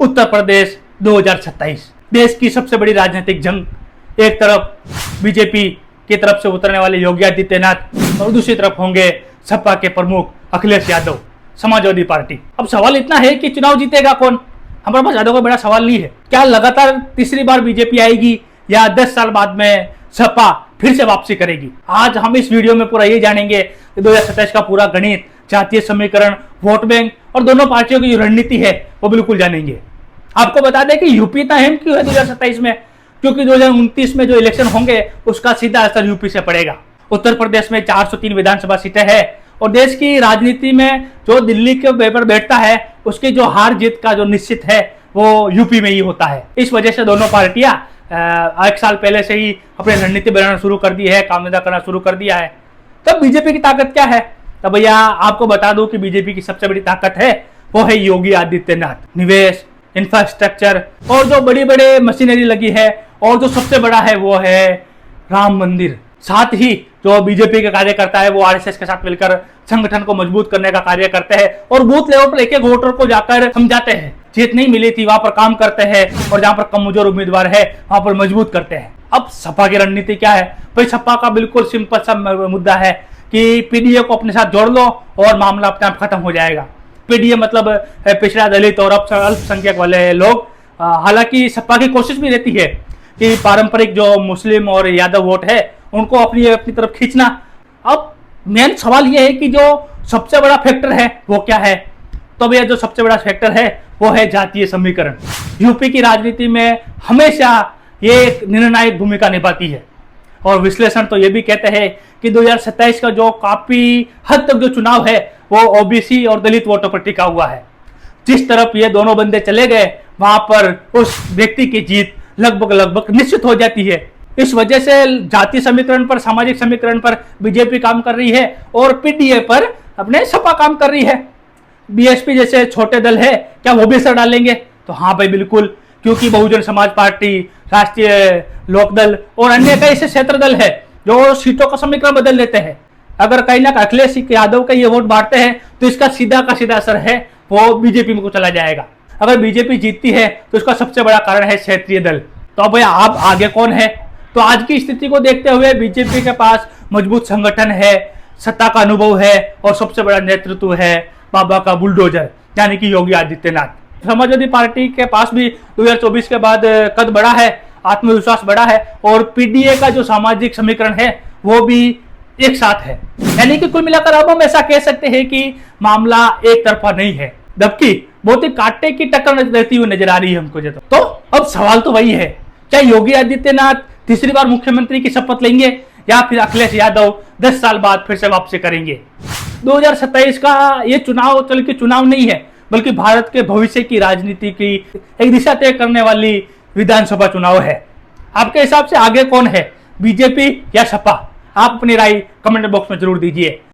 उत्तर प्रदेश 2027 देश की सबसे बड़ी राजनीतिक जंग। एक तरफ बीजेपी की तरफ से उतरने वाले योगी आदित्यनाथ और दूसरी तरफ होंगे सपा के प्रमुख अखिलेश यादव, समाजवादी पार्टी। अब सवाल इतना है कि चुनाव जीतेगा कौन? हमारे पास यादव का बड़ा सवाल नहीं है। क्या लगातार तीसरी बार बीजेपी आएगी या 10 साल बाद में सपा फिर से वापसी करेगी? आज हम इस वीडियो में पूरा ये जानेंगे कि 2027 का पूरा गणित, जातीय समीकरण, वोट बैंक और दोनों पार्टियों की जो रणनीति है वो बिल्कुल जानेंगे। आपको बता दें कि यूपी इतना अहम क्यों है 2027 में, क्योंकि 2029 में जो इलेक्शन होंगे उसका सीधा असर यूपी से पड़ेगा। उत्तर प्रदेश में 403 विधानसभा सीटें हैं और देश की राजनीति में जो दिल्ली के पेपर बैठता है उसकी जो हार जीत का जो निश्चित है वो यूपी में ही होता है। इस वजह से दोनों पार्टियां एक साल पहले से ही अपनी रणनीति बनाना शुरू कर दी है, काम धंधा करना शुरू कर दिया है। तब बीजेपी की ताकत क्या है? तो भैया आपको बता दूं कि बीजेपी की सबसे बड़ी ताकत है वो है योगी आदित्यनाथ। निवेश, इंफ्रास्ट्रक्चर और जो बड़ी बड़ी मशीनरी लगी है और जो सबसे बड़ा है वो है राम मंदिर। साथ ही जो बीजेपी के कार्यकर्ता है वो आरएसएस के साथ मिलकर संगठन को मजबूत करने का कार्य करते हैं और बूथ लेवल पर एक एक वोटर को जाकर समझाते हैं। जीत नहीं मिली थी वहां पर काम करते हैं और जहां पर कमजोर उम्मीदवार है वहां पर मजबूत करते हैं। अब सपा की रणनीति क्या है? भाई सपा का बिल्कुल सिंपल सा मुद्दा है कि पीडीए को अपने साथ जोड़ लो और मामला अपने आप खत्म हो जाएगा। पीडीए मतलब पिछड़ा, दलित और अल्पसंख्यक वाले लोग। हालांकि सपा की कोशिश भी रहती है कि पारंपरिक जो मुस्लिम और यादव वोट है उनको अपनी तरफ खींचना। अब मेन सवाल यह है कि जो सबसे बड़ा फैक्टर है वो क्या है? तो भैया जो सबसे बड़ा फैक्टर है वो है जातीय समीकरण। यूपी की राजनीति में हमेशा ये एक निर्णायक भूमिका निभाती है और विश्लेषण तो ये भी कहते हैं कि 2027 का जो काफी हद तक जो चुनाव है वो ओबीसी और दलित वोटों पर टिका हुआ है। जिस तरफ ये दोनों बंदे चले गए वहां पर उस व्यक्ति की जीत लगभग निश्चित हो जाती है। इस वजह से जातीय समीकरण पर, सामाजिक समीकरण पर बीजेपी काम कर रही है और पीडीए पर अपने सपा काम कर रही है। बीएसपी जैसे छोटे दल है क्या वो भी असर डालेंगे? तो हाँ भाई बिल्कुल, क्योंकि बहुजन समाज पार्टी, राष्ट्रीय लोकदल और अन्य कई ऐसे क्षेत्र दल है जो सीटों का समीकरण बदल देते हैं। अगर कहीं ना अखिलेश यादव का ये वोट बांटते हैं तो इसका सीधा का सीधा असर है वो बीजेपी में को चला जाएगा। अगर बीजेपी जीतती है तो इसका सबसे बड़ा कारण है क्षेत्रीय दल। तो अब भैया आप आगे कौन है? तो आज की स्थिति को देखते हुए बीजेपी के पास मजबूत संगठन है, सत्ता का अनुभव है और सबसे बड़ा नेतृत्व है बाबा का बुलडोजर यानी कि योगी आदित्यनाथ। समाजवादी पार्टी के पास भी 2024 के बाद कद बढ़ा है, आत्मविश्वास बढ़ा है और पीडीए का जो सामाजिक समीकरण है वो भी एक साथ है। यानी कि कुल मिलाकर अब हम ऐसा कह सकते हैं कि मामला एक तरफा नहीं है, जबकि बहुत ही कांटे की टक्कर रहती हुई नजर आ रही है हमको। तो अब सवाल तो वही है, क्या योगी आदित्यनाथ तीसरी बार मुख्यमंत्री की शपथ लेंगे या फिर अखिलेश यादव 10 साल बाद फिर से वापसी करेंगे? 2027 का ये चुनाव चल के चुनाव नहीं है बल्कि भारत के भविष्य की राजनीति की एक दिशा तय करने वाली विधानसभा चुनाव है। आपके हिसाब से आगे कौन है, बीजेपी या सपा? आप अपनी राय कमेंट बॉक्स में जरूर दीजिए।